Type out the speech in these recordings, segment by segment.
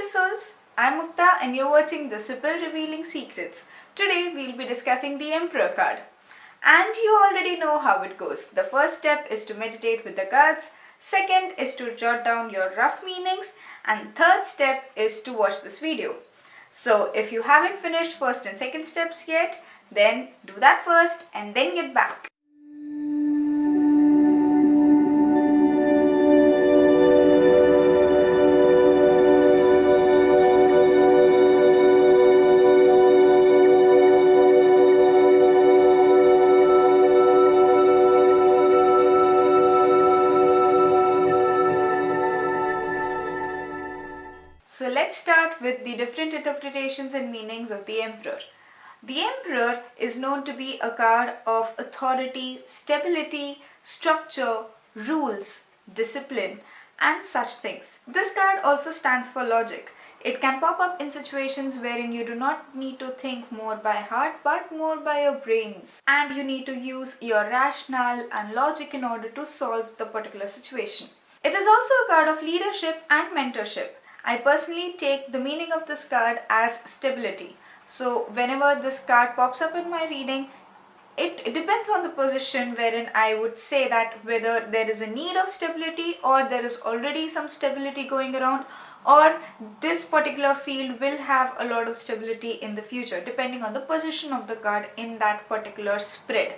souls, I'm Mukta and you're watching the Sibyl Revealing Secrets. Today we'll be discussing the Emperor card. And you already know how it goes. The first step is to meditate with the cards, second is to jot down your rough meanings, and third step is to watch this video. So if you haven't finished first and second steps yet, then do that first and then get back. So let's start with the different interpretations and meanings of the Emperor. The Emperor is known to be a card of authority, stability, structure, rules, discipline, and such things. This card also stands for logic. It can pop up in situations wherein you do not need to think more by heart but more by your brains, and you need to use your rationale and logic in order to solve the particular situation. It is also a card of leadership and mentorship. I personally take the meaning of this card as stability. So whenever this card pops up in my reading, it depends on the position wherein I would say that whether there is a need of stability or there is already some stability going around, or this particular field will have a lot of stability in the future depending on the position of the card in that particular spread.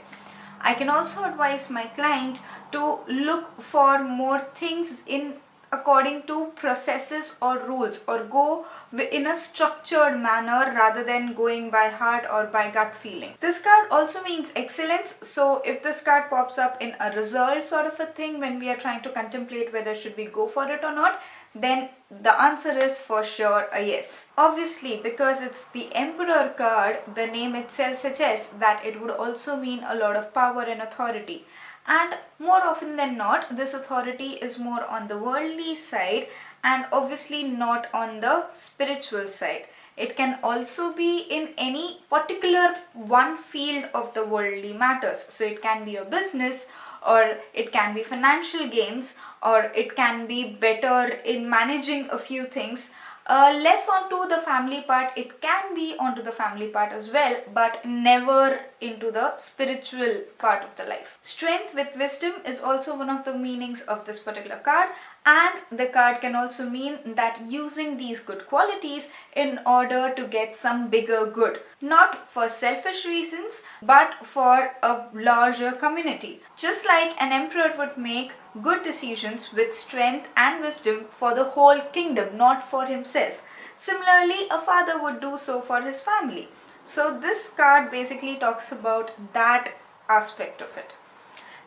I can also advise my client to look for more things in according to processes or rules, or go in a structured manner rather than going by heart or by gut feeling. This card also means excellence. So if this card pops up in a result sort of a thing when we are trying to contemplate whether should we go for it or not, then the answer is for sure a yes. Obviously, because it's the Emperor card, the name itself suggests that it would also mean a lot of power and authority. And more often than not, this authority is more on the worldly side and obviously not on the spiritual side. It can also be in any particular one field of the worldly matters. So it can be a business, or it can be financial gains, or it can be better in managing a few things. Less onto the family part, it can be onto the family part as well, but never into the spiritual part of the life. Strength with wisdom is also one of the meanings of this particular card, and the card can also mean that using these good qualities in order to get some bigger good, not for selfish reasons but for a larger community. Just like an emperor would make good decisions with strength and wisdom for the whole kingdom, not for himself. Similarly, a father would do so for his family. So this card basically talks about that aspect of it.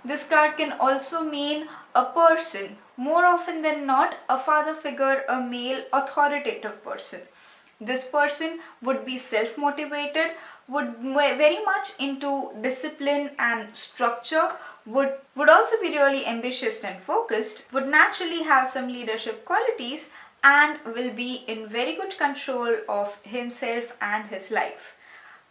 This card can also mean a person, more often than not a father figure, a male authoritative person. This person would be self-motivated, would very much into discipline and structure, would also be really ambitious and focused, would naturally have some leadership qualities, and will be in very good control of himself and his life.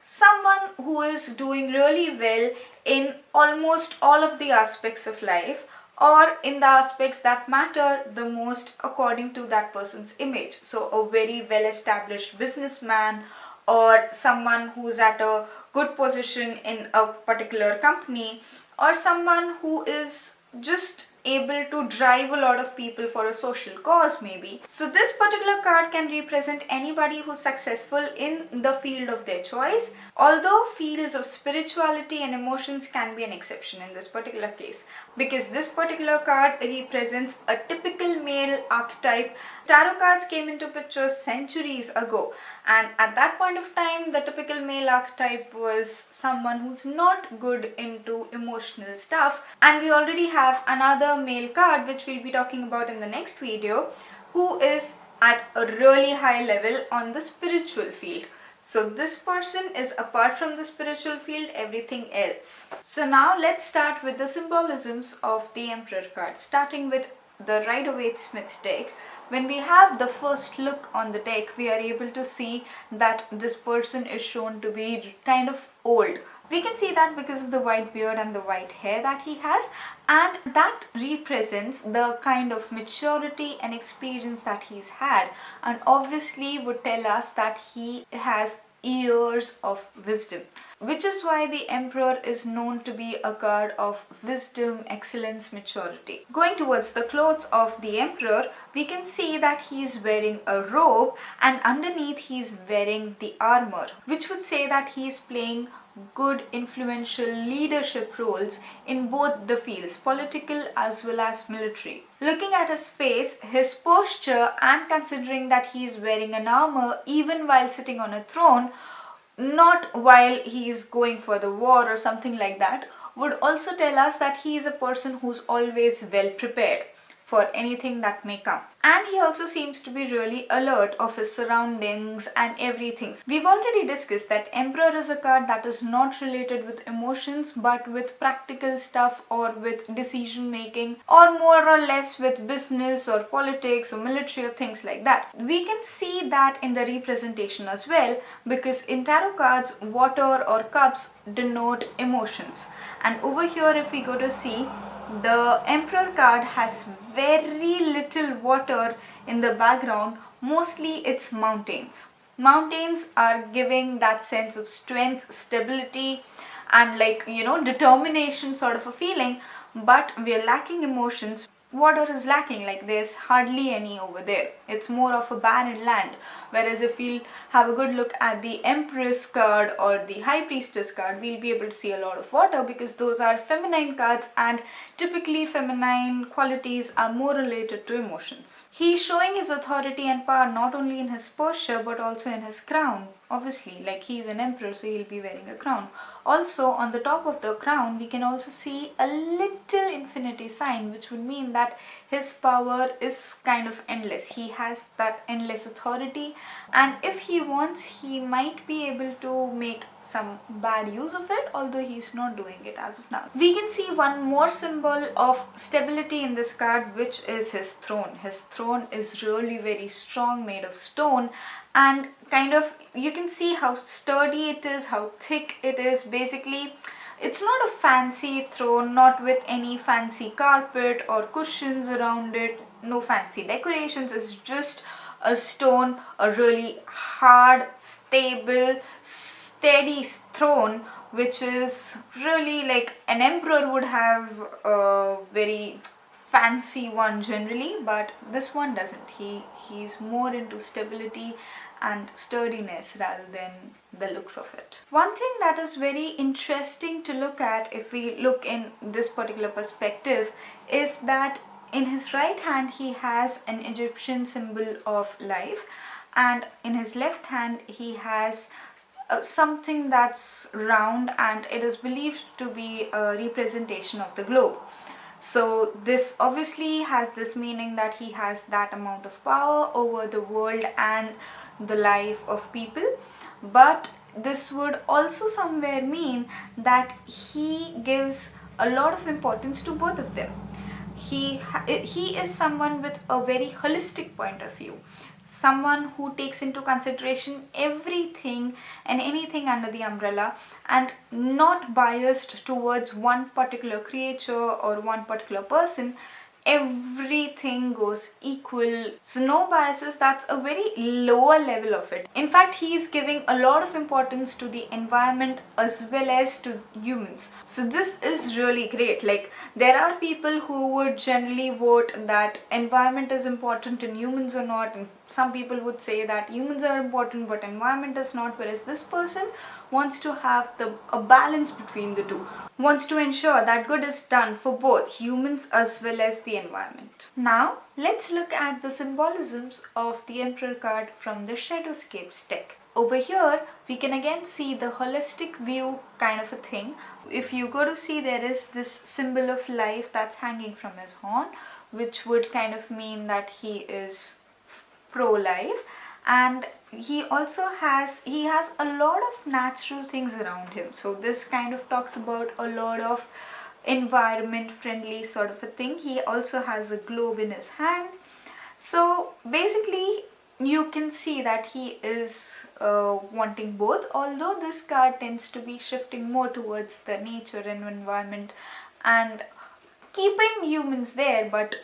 Someone who is doing really well in almost all of the aspects of life, or in the aspects that matter the most according to that person's image. So a very well established businessman, or someone who's at a good position in a particular company, or someone who is just able to drive a lot of people for a social cause maybe. So this particular card can represent anybody who's successful in the field of their choice, although fields of spirituality and emotions can be an exception in this particular case, because this particular card represents a typical male archetype. Tarot cards came into picture centuries ago, and at that point of time the typical male archetype was someone who's not good into emotional stuff, and we already have another male card which we'll be talking about in the next video, who is at a really high level on the spiritual field. So this person is apart from the spiritual field, everything else. So now let's start with the symbolisms of the Emperor card, starting with the Rider-Waite-Smith deck, when we have the first look on the deck, we are able to see that this person is shown to be kind of old. We can see that because of the white beard and the white hair that he has, and that represents the kind of maturity and experience that he's had, and obviously would tell us that he has years of wisdom, which is why the Emperor is known to be a card of wisdom, excellence, maturity. Going towards the clothes of the Emperor, we can see that he is wearing a robe and underneath he is wearing the armor, which would say that he is playing good influential leadership roles in both the fields, political as well as military. Looking at his face, his posture, and considering that he is wearing an armor even while sitting on a throne, not while he is going for the war or something like that, would also tell us that he is a person who's always well prepared for anything that may come. And he also seems to be really alert of his surroundings and everything. We've already discussed that Emperor is a card that is not related with emotions but with practical stuff or with decision making, or more or less with business or politics or military or things like that. We can see that in the representation as well, because in tarot cards, water or cups denote emotions. And over here, if we go to see, the Emperor card has very little water in the background. Mostly it's mountains. Mountains are giving that sense of strength, stability, and determination sort of a feeling, but we are lacking emotions. Water is lacking, like there's hardly any over there. It's more of a barren land. Whereas if we'll have a good look at the Empress card or the High Priestess card, we'll be able to see a lot of water, because those are feminine cards and typically feminine qualities are more related to emotions. He's showing his authority and power not only in his posture but also in his crown. Obviously, like he's an emperor, so he'll be wearing a crown. Also, on the top of the crown, we can also see a little infinity sign, which would mean that his power is kind of endless. He has that endless authority, and if he wants, he might be able to make some bad use of it, although he's not doing it as of now. We can see one more symbol of stability in this card, which is his throne. His throne is really very strong, made of stone, and kind of you can see how sturdy it is, how thick it is. Basically, it's not a fancy throne, not with any fancy carpet or cushions around it, no fancy decorations. It's just a stone, a really hard, stable, steady throne, which is really like an emperor would have a very fancy one generally, but this one doesn't. He's more into stability and sturdiness rather than the looks of it. One thing that is very interesting to look at if we look in this particular perspective is that in his right hand he has an Egyptian symbol of life, and in his left hand he has something that's round, and it is believed to be a representation of the globe. So this obviously has this meaning that he has that amount of power over the world and the life of people, but this would also somewhere mean that he gives a lot of importance to both of them. He is someone with a very holistic point of view, someone who takes into consideration everything and anything under the umbrella and not biased towards one particular creature or one particular person. Everything goes equal, so no biases. That's a very lower level of it. In fact, he is giving a lot of importance to the environment as well as to humans. So this is really great. Like, there are people who would generally vote that environment is important and humans are not, and some people would say that humans are important but environment is not, whereas this person wants to have a balance between the two, wants to ensure that good is done for both humans as well as the environment. Now let's look at the symbolisms of the Emperor card from the Shadowscapes deck. Over here we can again see the holistic view kind of a thing. If you go to see, there is this symbol of life that's hanging from his horn, which would kind of mean that he is pro-life, and he also has a lot of natural things around him. So this kind of talks about a lot of environment friendly sort of a thing. He also has a globe in his hand. So basically you can see that he is wanting both, although this card tends to be shifting more towards the nature and environment and keeping humans there, but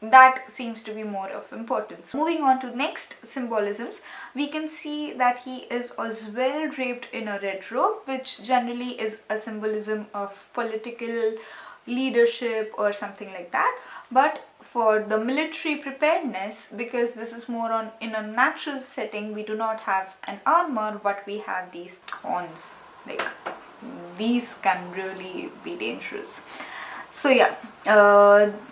that seems to be more of importance. Moving on to next symbolisms, we can see that he is as well draped in a red robe, which generally is a symbolism of political leadership or something like that. But for the military preparedness, because this is more on in a natural setting, we do not have an armor, but we have these thorns. Like, these can really be dangerous. So yeah,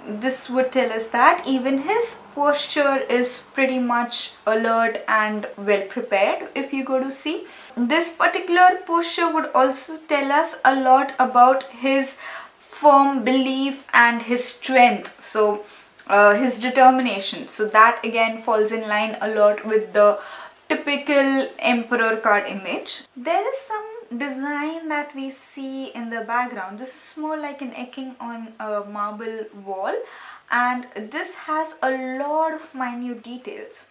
this would tell us that even his posture is pretty much alert and well prepared. If you go to see, this particular posture would also tell us a lot about his firm belief and his strength, so his determination. So that again falls in line a lot with the typical emperor card image. There is some design that we see in the background. This is more like an eking on a marble wall, and this has a lot of minute details.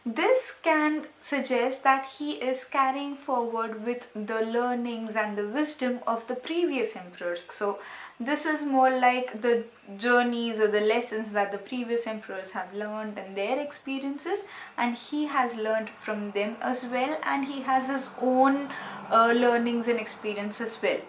This can suggest that he is carrying forward with the learnings and the wisdom of the previous emperors. So this is more like the journeys or the lessons that the previous emperors have learned and their experiences, and he has learned from them as well, and he has his own learnings and experience as well.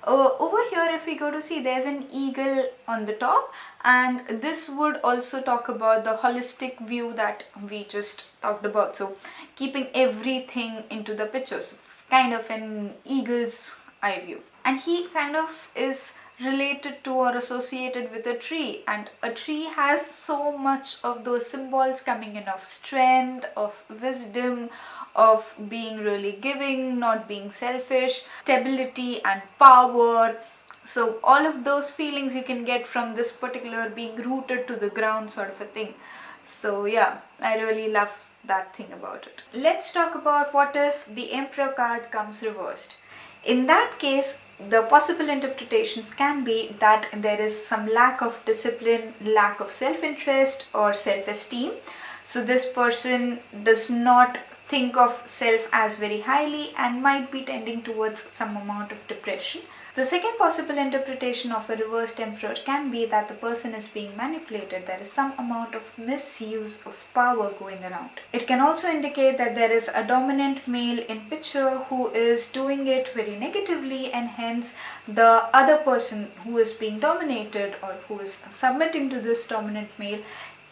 Over here, if we go to see, there's an eagle on the top, and this would also talk about the holistic view that we just talked about. So keeping everything into the picture, so kind of an eagle's eye view. And he kind of is related to or associated with a tree, and a tree has so much of those symbols coming in of strength, of wisdom, of being really giving, not being selfish, stability and power. So all of those feelings you can get from this particular being rooted to the ground sort of a thing. So yeah, I really love that thing about it. Let's talk about what if the Emperor card comes reversed. In that case, the possible interpretations can be that there is some lack of discipline, lack of self-interest or self-esteem. So this person does not think of self as very highly and might be tending towards some amount of depression. The second possible interpretation of a reversed emperor can be that the person is being manipulated. There is some amount of misuse of power going around. It can also indicate that there is a dominant male in picture who is doing it very negatively, and hence the other person who is being dominated or who is submitting to this dominant male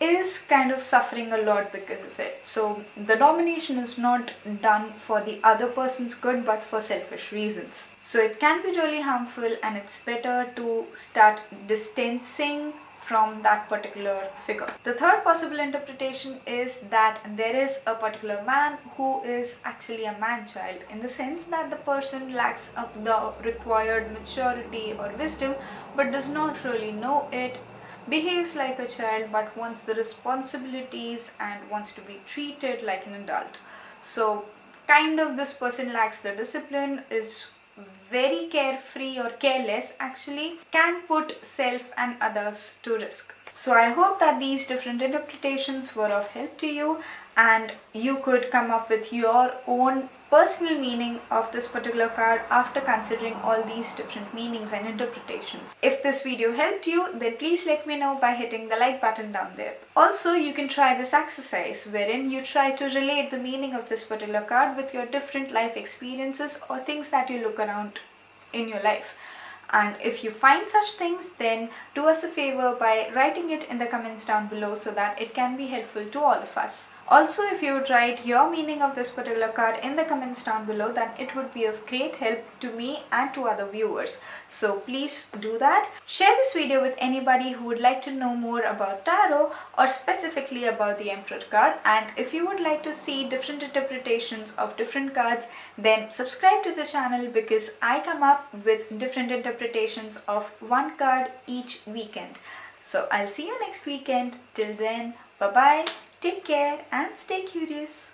is kind of suffering a lot because of it. So the domination is not done for the other person's good but for selfish reasons. So it can be really harmful, and it's better to start distancing from that particular figure. The third possible interpretation is that there is a particular man who is actually a man-child, in the sense that the person lacks the required maturity or wisdom but does not really know it, behaves like a child but wants the responsibilities and wants to be treated like an adult. So kind of this person lacks the discipline, is very carefree or careless, actually can put self and others to risk. So I hope that these different interpretations were of help to you, and you could come up with your own personal meaning of this particular card after considering all these different meanings and interpretations. If this video helped you, then please let me know by hitting the like button down there. Also, you can try this exercise wherein you try to relate the meaning of this particular card with your different life experiences or things that you look around in your life. And if you find such things, then do us a favor by writing it in the comments down below so that it can be helpful to all of us. Also, if you would write your meaning of this particular card in the comments down below, then it would be of great help to me and to other viewers. So please do that. Share this video with anybody who would like to know more about tarot or specifically about the Emperor card. And if you would like to see different interpretations of different cards, then subscribe to the channel, because I come up with different interpretations of one card each weekend. So I'll see you next weekend. Till then, bye bye. Take care and stay curious.